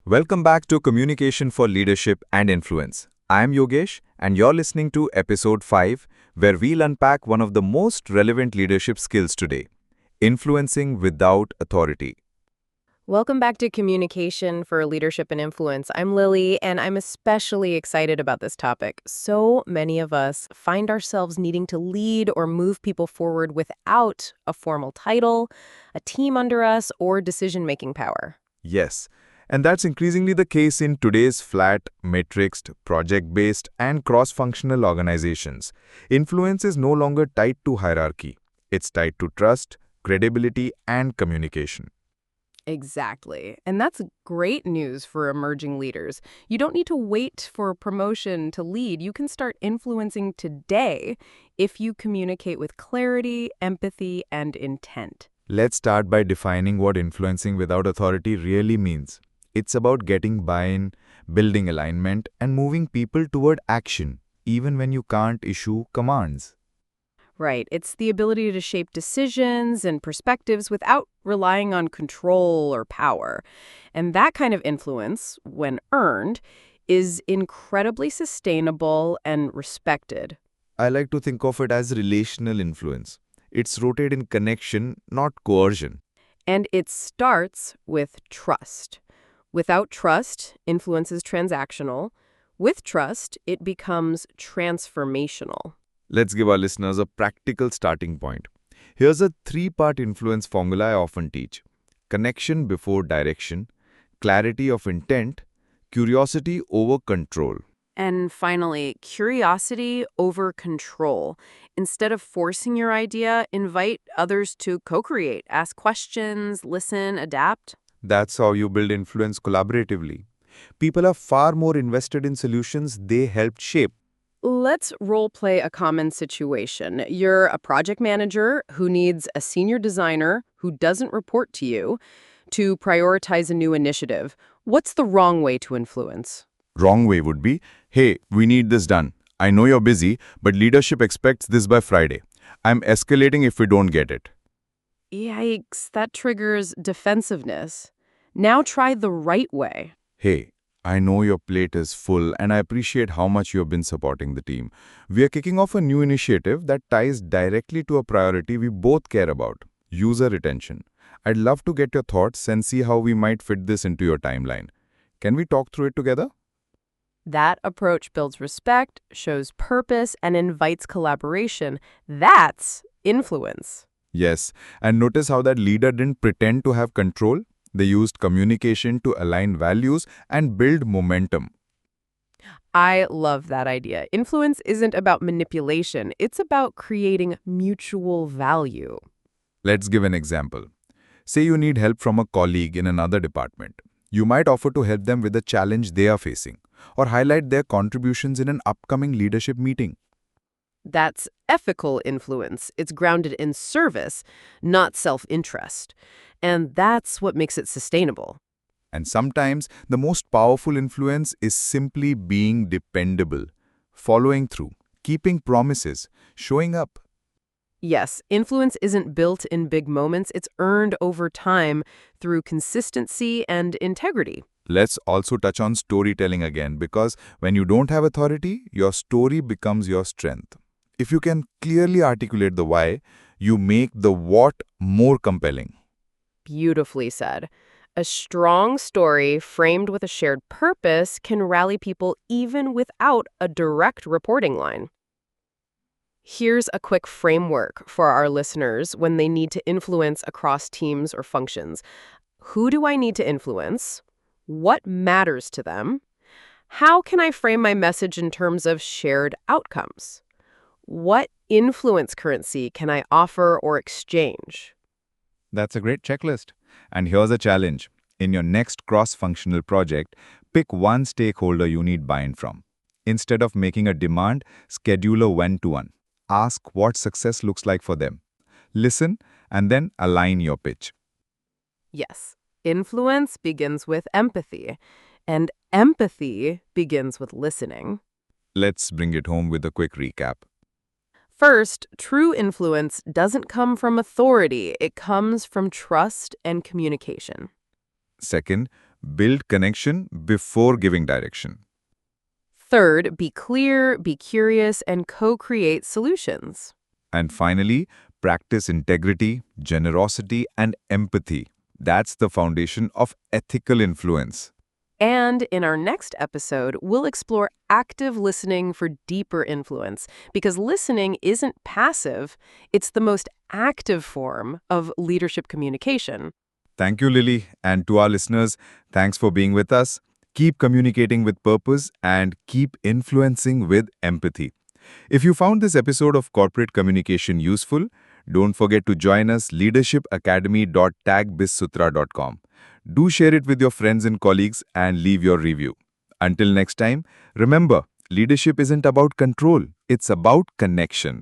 Welcome back to Communication for Leadership and Influence. I am Yogesh, and you're listening to episode 5, where we'll unpack one of the most relevant leadership skills today, influencing without authority. Welcome back to Communication for Leadership and Influence. I'm Lily, and I'm especially excited about this topic. So many of us find ourselves needing to lead or move people forward without a formal title, a team under us, or decision-making power. Yes, and that's increasingly the case in today's flat, matrixed, project-based, and cross-functional organizations. Influence is no longer tied to hierarchy. It's tied to trust, credibility, and communication. Exactly. And that's great news for emerging leaders. You don't need to wait for a promotion to lead. You can start influencing today if you communicate with clarity, empathy, and intent. Let's start by defining what influencing without authority really means. It's about getting buy-in, building alignment, and moving people toward action, even when you can't issue commands. Right. It's the ability to shape decisions and perspectives without relying on control or power. And that kind of influence, when earned, is incredibly sustainable and respected. I like to think of it as relational influence. It's rooted in connection, not coercion. And it starts with trust. Without trust, influence is transactional. With trust, it becomes transformational. Let's give our listeners a practical starting point. Here's a three-part influence formula I often teach. Connection before direction, clarity of intent, curiosity over control. And finally, curiosity over control. Instead of forcing your idea, invite others to co-create, ask questions, listen, adapt. That's how you build influence collaboratively. People are far more invested in solutions they helped shape. Let's role play a common situation. You're a project manager who needs a senior designer who doesn't report to you to prioritize a new initiative. What's the wrong way to influence? Wrong way would be, hey, we need this done. I know you're busy, but leadership expects this by Friday. I'm escalating if we don't get it. Yikes, that triggers defensiveness. Now try the right way. Hey, I know your plate is full and I appreciate how much you have been supporting the team. We are kicking off a new initiative that ties directly to a priority we both care about, user retention. I'd love to get your thoughts and see how we might fit this into your timeline. Can we talk through it together? That approach builds respect, shows purpose, and invites collaboration. That's influence. Yes, and notice how that leader didn't pretend to have control. They used communication to align values and build momentum. I love that idea. Influence isn't about manipulation. It's about creating mutual value. Let's give an example. Say you need help from a colleague in another department. You might offer to help them with a challenge they are facing, or highlight their contributions in an upcoming leadership meeting. That's ethical influence. It's grounded in service, not self-interest. And that's what makes it sustainable. And sometimes the most powerful influence is simply being dependable, following through, keeping promises, showing up. Yes, influence isn't built in big moments. It's earned over time through consistency and integrity. Let's also touch on storytelling again, because when you don't have authority, your story becomes your strength. If you can clearly articulate the why, you make the what more compelling. Beautifully said. A strong story framed with a shared purpose can rally people even without a direct reporting line. Here's a quick framework for our listeners when they need to influence across teams or functions. Who do I need to influence? What matters to them? How can I frame my message in terms of shared outcomes? What influence currency can I offer or exchange? That's a great checklist. And here's a challenge. In your next cross-functional project, pick one stakeholder you need buy-in from. Instead of making a demand, schedule a one-to-one. Ask what success looks like for them. Listen, and then align your pitch. Yes, influence begins with empathy, and empathy begins with listening. Let's bring it home with a quick recap. First, true influence doesn't come from authority. It comes from trust and communication. Second, Build connection before giving direction. Third, be clear, be curious, and co-create solutions. And finally, practice integrity, generosity, and empathy. That's the foundation of ethical influence. And in our next episode, we'll explore active listening for deeper influence, because listening isn't passive, it's the most active form of leadership communication. Thank you, Lily. And to our listeners, thanks for being with us. Keep communicating with purpose and keep influencing with empathy. If you found this episode of Corporate Communication useful, don't forget to join us leadershipacademy.tagbizsutra.com. Do share it with your friends and colleagues and leave your review. Until next time, remember, leadership isn't about control, it's about connection.